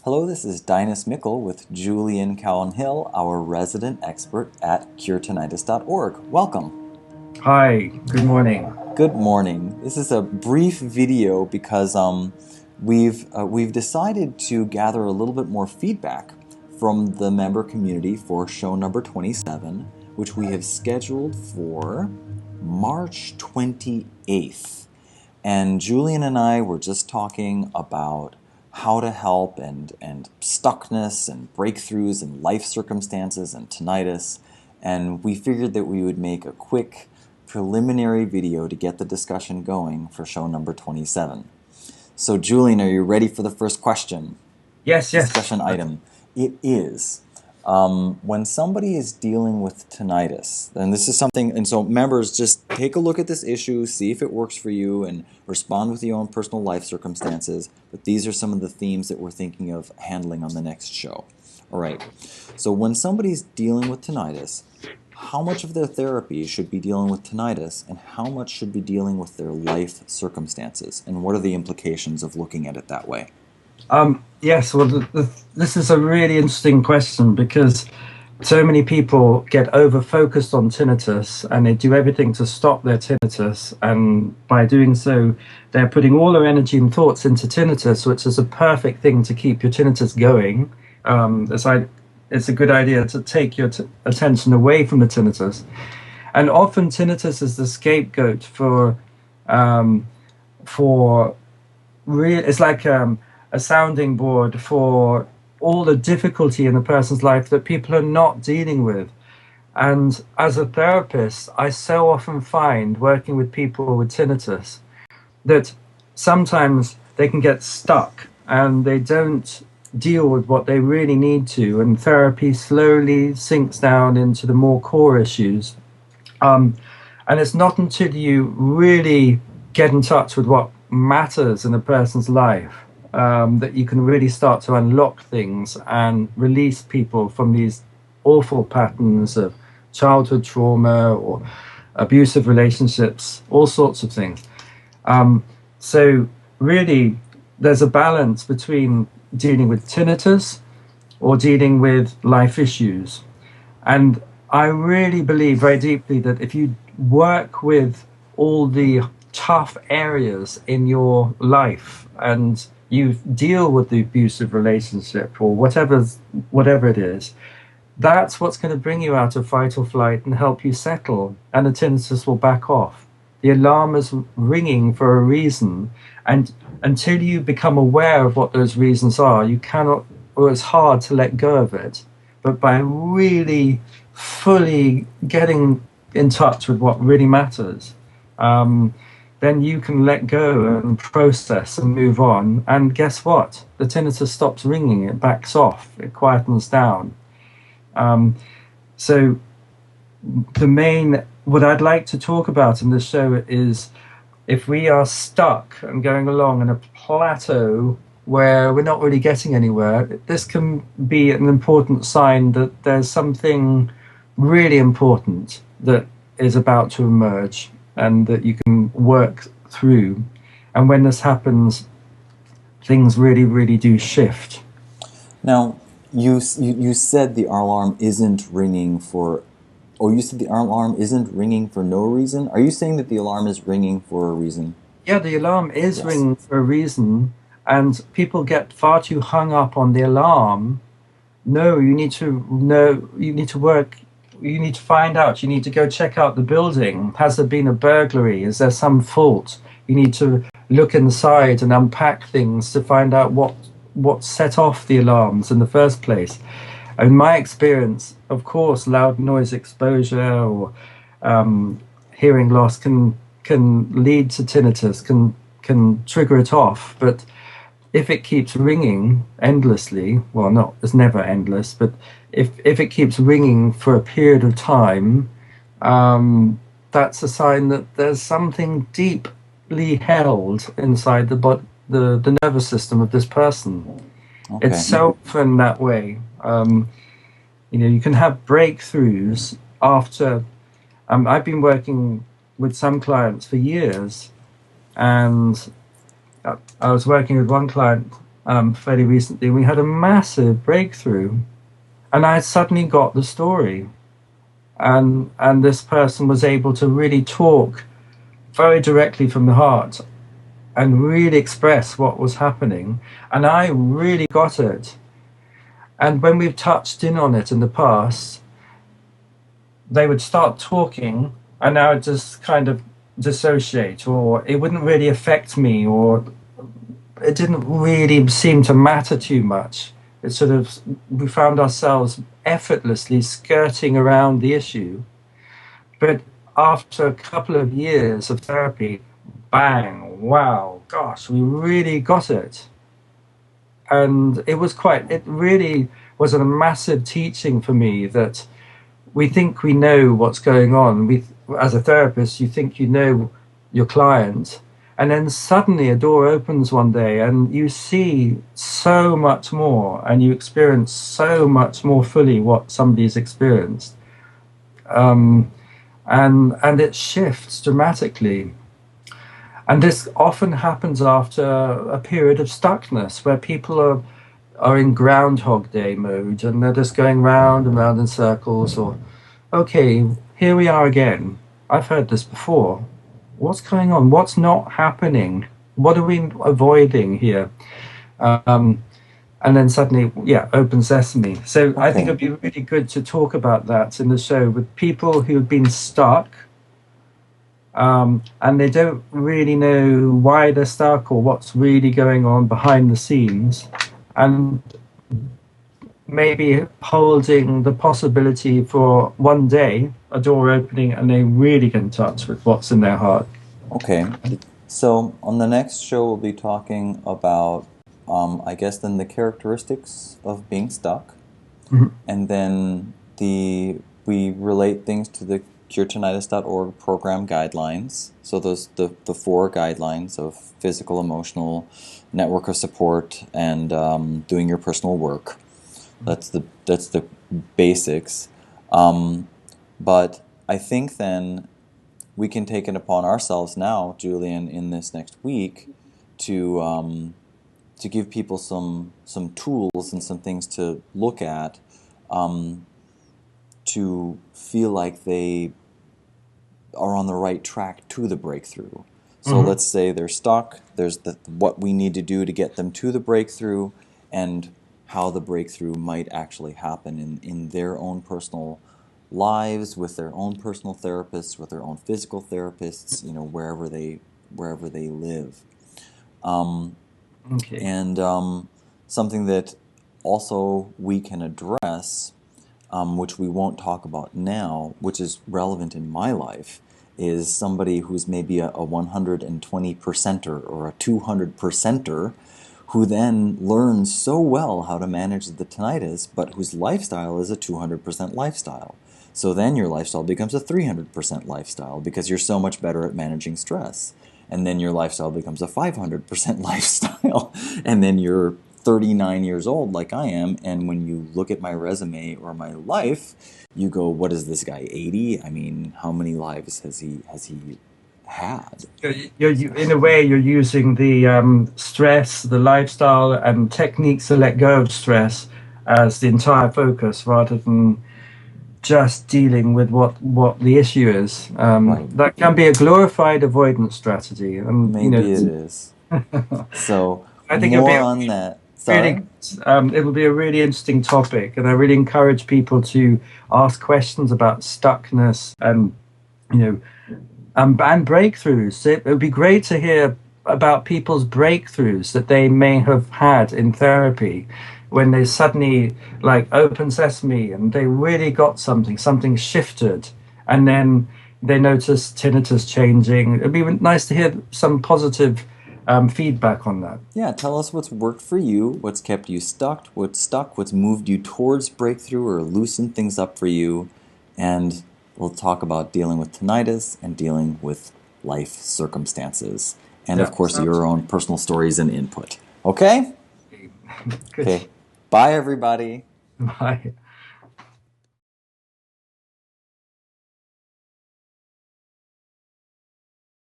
Hello, this is Dinus Mickle with Julian Cowan-Hill, our resident expert at curetinnitus.org. Welcome. Hi, good morning. Good morning. This is a brief video because we've decided to gather a little bit more feedback from the member community for show number 27, which we have scheduled for March 28th. And Julian and I were just talking about how to help and stuckness and breakthroughs and life circumstances and tinnitus. And we figured that we would make a quick preliminary video to get the discussion going for show number 27. So Julian, are you ready for the first question? Yes. Discussion item. It is. When somebody is dealing with tinnitus, and this is something, and so members, just take a look at this issue, see if it works for you, and respond with your own personal life circumstances. But these are some of the themes that we're thinking of handling on the next show. All right. So when somebody's dealing with tinnitus, how much of their therapy should be dealing with tinnitus, and how much should be dealing with their life circumstances? And what are the implications of looking at it that way? Yes, well, this is a really interesting question because so many people get over-focused on tinnitus and they do everything to stop their tinnitus, and by doing so, they're putting all their energy and thoughts into tinnitus, which is a perfect thing to keep your tinnitus going. It's a good idea to take your attention away from the tinnitus. And often tinnitus is the scapegoat it's like a sounding board for all the difficulty in a person's life that people are not dealing with. And as a therapist, I so often find, working with people with tinnitus, that sometimes they can get stuck and they don't deal with what they really need to, and therapy slowly sinks down into the more core issues. And it's not until you really get in touch with what matters in a person's life that you can really start to unlock things and release people from these awful patterns of childhood trauma or abusive relationships, all sorts of things. So really, there's a balance between dealing with tinnitus or dealing with life issues. And I really believe very deeply that if you work with all the tough areas in your life and you deal with the abusive relationship or whatever it is, that's what's going to bring you out of fight or flight and help you settle, and the tinnitus will back off. The alarm is ringing for a reason, and until you become aware of what those reasons are, you cannot, or it's hard to let go of it. But by really fully getting in touch with what really matters, then you can let go and process and move on. And guess what? The tinnitus stops ringing, it backs off, it quietens down. So what I'd like to talk about in this show is if we are stuck and going along in a plateau where we're not really getting anywhere, this can be an important sign that there's something really important that is about to emerge and that you can work through. And when this happens, things really, really do shift. Now, you said the alarm isn't ringing for, you said the alarm isn't ringing for no reason? Are you saying that the alarm is ringing for a reason? Yeah, the alarm is ringing for a reason, and people get far too hung up on the alarm. No, you need to work. You need to find out, you need to go check out the building. Has there been a burglary? Is there some fault? You need to look inside and unpack things to find out what set off the alarms in the first place. In my experience, of course, loud noise exposure or hearing loss can lead to tinnitus, can trigger it off. But if it keeps ringing endlessly, well, it's never endless, but if it keeps ringing for a period of time, that's a sign that there's something deeply held inside the nervous system of this person. Okay. It's so often that way. You can have breakthroughs after. I've been working with some clients for years, and I was working with one client fairly recently. We had a massive breakthrough, and I suddenly got the story, and this person was able to really talk very directly from the heart and really express what was happening, and I really got it. And when we've touched in on it in the past, they would start talking, and I would just kind of dissociate, or it wouldn't really affect me, or it didn't really seem to matter too much. It sort of, we found ourselves effortlessly skirting around the issue. But after a couple of years of therapy, bang, wow, gosh, we really got it. And it really was a massive teaching for me that we think we know what's going on. As a therapist, you think you know your client, and then suddenly a door opens one day, and you see so much more, and you experience so much more fully what somebody's experienced, and it shifts dramatically. And this often happens after a period of stuckness, where people are in Groundhog Day mode, and they're just going round and round in circles, or okay, here we are again. I've heard this before. What's going on? What's not happening? What are we avoiding here? Um, and then suddenly, yeah, open sesame. So I think Okay. it'd be really good to talk about that in the show with people who've been stuck, and they don't really know why they're stuck or what's really going on behind the scenes. And maybe holding the possibility for one day a door opening and they really get in touch with what's in their heart. Okay. So on the next show, we'll be talking about, I guess, then the characteristics of being stuck, Mhm. and then we relate things to the curetinnitus.org program guidelines. So the four guidelines of physical, emotional, network of support, and doing your personal work. That's the basics. But I think then we can take it upon ourselves now, Julian, in this next week, to give people some tools and some things to look at, um, to feel like they are on the right track to the breakthrough. So Mhm. let's say they're stuck. There's what we need to do to get them to the breakthrough, and how the breakthrough might actually happen in their own personal lives, with their own personal therapists, with their own physical therapists, wherever they live. Um, Okay. and something that also we can address, which we won't talk about now, which is relevant in my life, is somebody who's maybe a 120 percenter or a 200 percenter, who then learns so well how to manage the tinnitus, but whose lifestyle is a 200% lifestyle. So then your lifestyle becomes a 300% lifestyle because you're so much better at managing stress. And then your lifestyle becomes a 500% lifestyle. And then you're 39 years old like I am, and when you look at my resume or my life, you go, what is this guy, 80? I mean, how many lives has he had? In a way, you're using the stress, the lifestyle, and techniques to let go of stress as the entire focus, rather than just dealing with what the issue is. Right. That can be a glorified avoidance strategy, and Maybe it is. So I think it'll be more on that. really, Sorry? it'll be a really interesting topic, and I really encourage people to ask questions about stuckness and you know and breakthroughs. It would be great to hear about people's breakthroughs that they may have had in therapy when they suddenly like open sesame and they really got something shifted, and then they notice tinnitus changing. It'd be nice to hear some positive feedback on that. Yeah, tell us what's worked for you, what's kept you stuck, what's moved you towards breakthrough or loosened things up for you, and we'll talk about dealing with tinnitus and dealing with life circumstances, and of Yeah, course sounds your own personal stories and input. Okay? good. Okay. Bye, everybody. Bye.